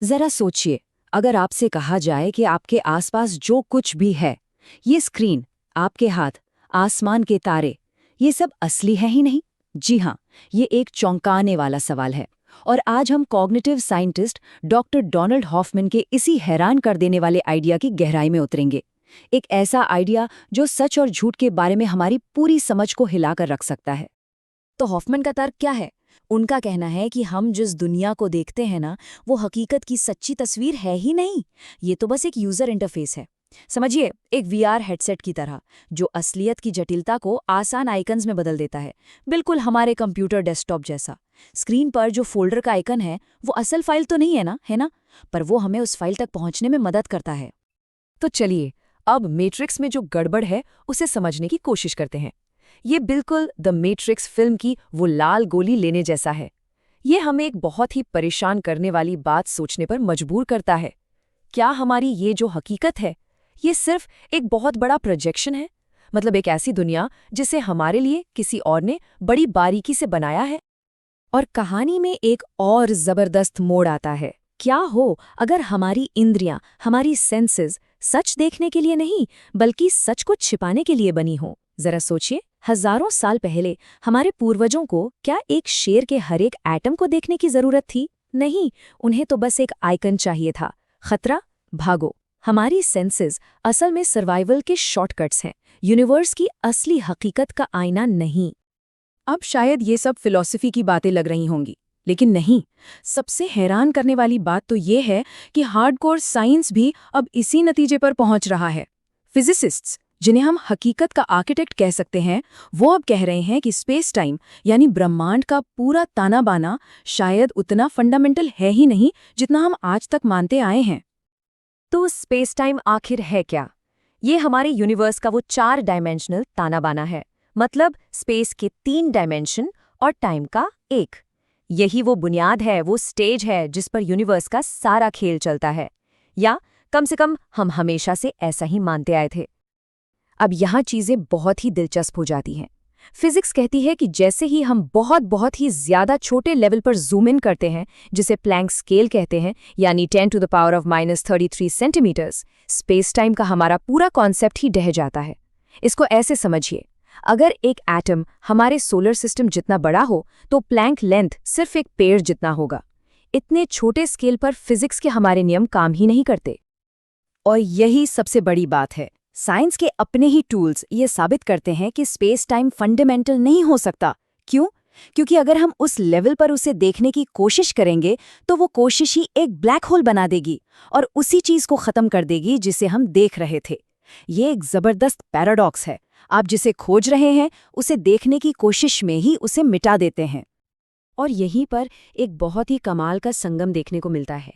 जरा सोचिए, अगर आपसे कहा जाए कि आपके आसपास जो कुछ भी है, ये स्क्रीन, आपके हाथ, आसमान के तारे, ये सब असली है ही नहीं। जी हाँ, ये एक चौंकाने वाला सवाल है। और आज हम cognitive scientist doctor Donald Hoffman के इसी हैरान कर देने वाले आइडिया की गहराई में उतरेंगे। एक ऐसा आइडिया जो सच और झूठ के बारे में हमारी पूरी समझ को हिलाकर रख सकता है। तो हॉफमैन का तर्क क्या है? उनका कहना है कि हम जिस दुनिया को देखते हैं ना, वो हकीकत की सच्ची तस्वीर है ही नहीं। ये तो बस एक यूजर इंटरफेस है। समझिए, एक वीआर हेडसेट की तरह, जो असलियत की जटिलता को आसान आइकन्स में बदल देता है। बिल्कुल हमारे कंप्यूटर डेस्कटॉप जैसा। स्क्रीन पर जो फोल्डर का आइकन है, वो असल फाइल तो नहीं है ना? पर वो हमें उस फाइल तक पहुंचने में मदद करता है। तो चलिए, अब मैट्रिक्स में जो गड़बड़ है उसे समझने की कोशिश करते हैं। ये बिल्कुल द मैट्रिक्स फिल्म की वो लाल गोली लेने जैसा है। ये हमें एक बहुत ही परेशान करने वाली बात सोचने पर मजबूर करता है। क्या हमारी ये जो हकीकत है, ये सिर्फ एक बहुत बड़ा प्रोजेक्शन है? मतलब एक ऐसी दुनिया जिसे हमारे लिए किसी और ने बड़ी बारीकी से बनाया है? और कहानी में एक और जबरदस्त मोड़ आता है। क्या हो अगर हमारी इंद्रियां, हमारी सेंसेस सच देखने के लिए नहीं, बल्कि सच को छिपाने के लिए बनी हो? जरा सोचिए, हजारों साल पहले हमारे पूर्वजों को क्या एक शेर के हर एक एटम को देखने की जरूरत थी? नहीं, उन्हें तो बस एक आइकन चाहिए था। खतरा, भागो। हमारी सेंसेस असल में सर्वाइवल के शॉर्टकट्स हैं, यूनिवर्स की असली हकीकत का आईना नहीं। अब शायद ये सब फिलॉसफी की बातें लग रही होंगी, लेकिन नहीं। सबसे हैरान करने वाली बात तो ये है कि हार्डकोर साइंस भी अब इसी नतीजे पर पहुंच रहा है। फिजिसिस्ट्स, जिन्हें हम हकीकत का आर्किटेक्ट कह सकते हैं, वो अब कह रहे हैं कि स्पेस टाइम यानी ब्रह्मांड का पूरा ताना बाना शायद उतना फंडामेंटल है ही नहीं जितना हम आज तक मानते आए हैं। तो स्पेस टाइम आखिर है क्या? ये हमारे यूनिवर्स का वो 4 डायमेंशनल ताना बाना है। मतलब स्पेस के 3 डायमेंशन और टाइम का 1। यही वो बुनियाद है, वो स्टेज है जिस पर यूनिवर्स का सारा खेल चलता है। या कम से कम हम हमेशा से ऐसा ही मानते आए थे। अब यहाँ चीजें बहुत ही दिलचस्प हो जाती हैं। फिजिक्स कहती है कि जैसे ही हम बहुत ही ज्यादा छोटे लेवल पर जूम इन करते हैं, जिसे प्लैंक स्केल कहते हैं, यानी 10⁻³ सेंटीमीटर्स, स्पेस टाइम का हमारा पूरा कॉन्सेप्ट ही ढह जाता है। इसको ऐसे समझिए, अगर एक एटम हमारे सोलर सिस्टम जितना बड़ा हो तो प्लैंक लेंथ सिर्फ एक पेड़ जितना होगा। इतने छोटे स्केल पर फिजिक्स के हमारे नियम काम ही नहीं करते। और यही सबसे बड़ी बात है। साइंस के अपने ही टूल्स ये साबित करते हैं कि स्पेस टाइम फंडामेंटल नहीं हो सकता। क्यों? क्योंकि अगर हम उस लेवल पर उसे देखने की कोशिश करेंगे तो वो कोशिश ही एक ब्लैक होल बना देगी और उसी चीज को खत्म कर देगी जिसे हम देख रहे थे। ये एक जबरदस्त पैराडॉक्स है। आप जिसे खोज रहे हैं उसे देखने की कोशिश में ही उसे मिटा देते हैं। और यहीं पर एक बहुत ही कमाल का संगम देखने को मिलता है।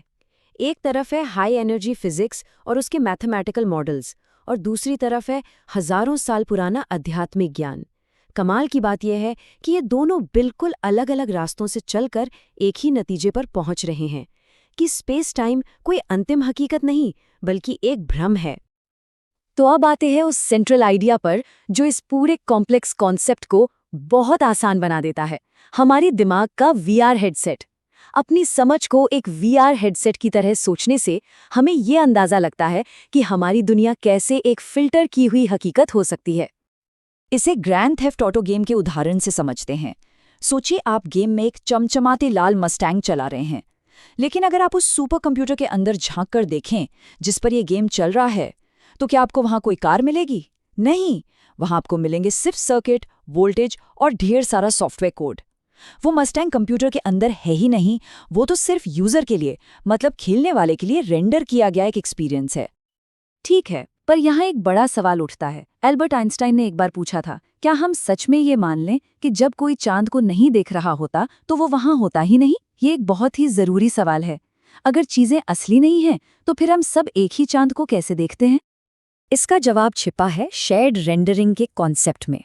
एक तरफ है हाई एनर्जी फिजिक्स और उसके मैथमेटिकल मॉडल्स, और दूसरी तरफ है हजारों साल पुराना आध्यात्मिक ज्ञान। कमाल की बात यह है कि ये दोनों बिल्कुल अलग अलग रास्तों से चलकर एक ही नतीजे पर पहुंच रहे हैं कि स्पेस टाइम कोई अंतिम हकीकत नहीं, बल्कि एक भ्रम है। तो अब आते हैं उस सेंट्रल आइडिया पर जो इस पूरे कॉम्प्लेक्स कॉन्सेप्ट को बहुत आसान बना देता है, हमारे दिमाग का वीआर हेडसेट। अपनी समझ को एक वीआर हेडसेट की तरह सोचने से हमें ये अंदाजा लगता है कि हमारी दुनिया कैसे एक फिल्टर की हुई हकीकत हो सकती है। इसे ग्रैंड थेफ्ट ऑटो गेम के उदाहरण से समझते हैं। सोचिए, आप गेम में एक चमचमाते लाल मस्टैंग चला रहे हैं, लेकिन अगर आप उस सुपर कंप्यूटर के अंदर झांक कर देखें जिस पर यह गेम चल रहा है, तो क्या आपको वहां कोई कार मिलेगी? नहीं, वहां आपको मिलेंगे सिर्फ सर्किट, वोल्टेज और ढेर सारा सॉफ्टवेयर कोड। वो मस्टैंग कंप्यूटर के अंदर है ही नहीं, वो तो सिर्फ यूजर के लिए, मतलब खेलने वाले के लिए रेंडर किया गया एक एक्सपीरियंस है। ठीक है, पर यहाँ एक बड़ा सवाल उठता है। एल्बर्ट आइंस्टाइन ने एक बार पूछा था, क्या हम सच में ये मान लें कि जब कोई चांद को नहीं देख रहा होता तो वो वहां होता ही नहीं? ये एक बहुत ही जरूरी सवाल है। अगर चीजें असली नहीं हैं, तो फिर हम सब एक ही चांद को कैसे देखते हैं? इसका जवाब छिपा है शेयर्ड रेंडरिंग के कॉन्सेप्ट में।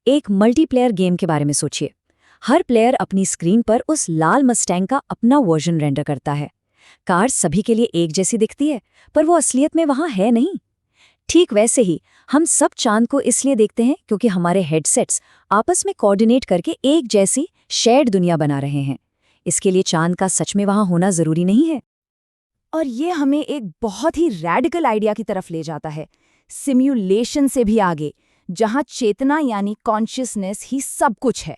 एक मल्टीप्लेयर गेम के बारे में सोचिए। हर प्लेयर अपनी स्क्रीन पर उस लाल मस्टैंग का अपना वर्जन रेंडर करता है। कार सभी के लिए एक जैसी दिखती है, पर वो असलियत में वहां है नहीं। ठीक वैसे ही हम सब चांद को इसलिए देखते हैं क्योंकि हमारे हेडसेट्स आपस में कोऑर्डिनेट करके एक जैसी शेयर्ड दुनिया बना रहे हैं। इसके लिए चांद का सच में वहां होना जरूरी नहीं है। और ये हमें एक बहुत ही रैडिकल आइडिया की तरफ ले जाता है, सिम्युलेशन से भी आगे, जहां चेतना यानी कॉन्शियसनेस ही सब कुछ है।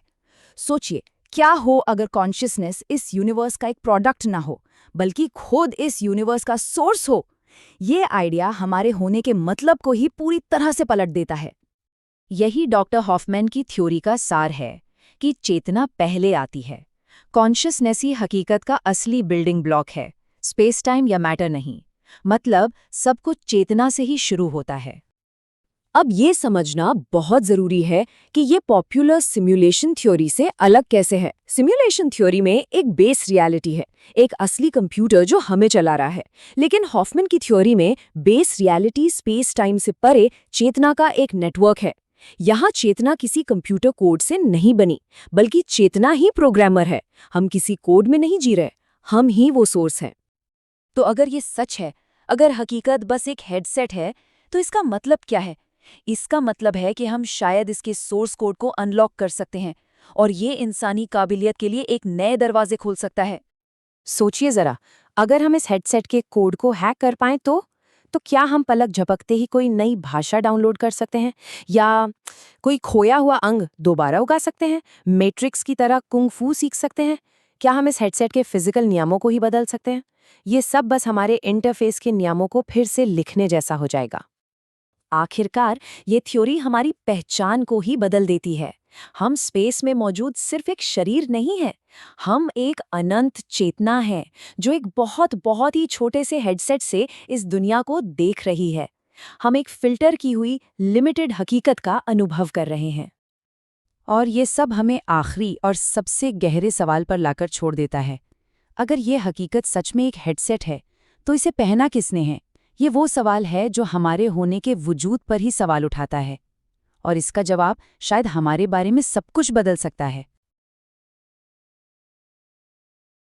सोचिए, क्या हो अगर कॉन्शियसनेस इस यूनिवर्स का एक प्रोडक्ट ना हो, बल्कि खुद इस यूनिवर्स का सोर्स हो। ये आइडिया हमारे होने के मतलब को ही पूरी तरह से पलट देता है। यही डॉक्टर हॉफमैन की थ्योरी का सार है कि चेतना पहले आती है। कॉन्शियसनेस ही हकीकत का असली बिल्डिंग ब्लॉक है, स्पेस टाइम या मैटर नहीं। मतलब सब कुछ चेतना से ही शुरू होता है। अब ये समझना बहुत जरूरी है कि ये पॉपुलर सिमुलेशन थ्योरी से अलग कैसे है। सिमुलेशन थ्योरी में एक बेस रियलिटी है, एक असली कंप्यूटर जो हमें चला रहा है। लेकिन हॉफमैन की थ्योरी में बेस रियलिटी स्पेस टाइम से परे चेतना का एक नेटवर्क है। यहाँ चेतना किसी कंप्यूटर कोड से नहीं बनी, बल्कि चेतना ही प्रोग्रामर है। हम किसी कोड में नहीं जी रहे, हम ही वो सोर्स हैं। तो अगर ये सच है, अगर हकीकत बस एक हेडसेट है, तो इसका मतलब क्या है? इसका मतलब है कि हम शायद इसके सोर्स कोड को अनलॉक कर सकते हैं, और ये इंसानी काबिलियत के लिए एक नए दरवाजे खोल सकता है। सोचिए जरा, अगर हम इस हेडसेट के कोड को हैक कर पाएं तो क्या हम पलक झपकते ही कोई नई भाषा डाउनलोड कर सकते हैं, या कोई खोया हुआ अंग दोबारा उगा सकते हैं, मैट्रिक्स की तरह कुंग फू सीख सकते हैं? क्या हम इस हेडसेट के फिजिकल नियमों को ही बदल सकते हैं? ये सब बस हमारे इंटरफेस के नियमों को फिर से लिखने जैसा हो जाएगा। आखिरकार ये थ्योरी हमारी पहचान को ही बदल देती है। हम स्पेस में मौजूद सिर्फ एक शरीर नहीं है, हम एक अनंत चेतना है जो एक बहुत बहुत ही छोटे से हेडसेट से इस दुनिया को देख रही है। हम एक फिल्टर की हुई लिमिटेड हकीकत का अनुभव कर रहे हैं। और ये सब हमें आखिरी और सबसे गहरे सवाल पर लाकर छोड़ देता है। अगर ये हकीकत सच में एक हेडसेट है, तो इसे पहना किसने है? ये वो सवाल है जो हमारे होने के वजूद पर ही सवाल उठाता है। और इसका जवाब शायद हमारे बारे में सब कुछ बदल सकता है।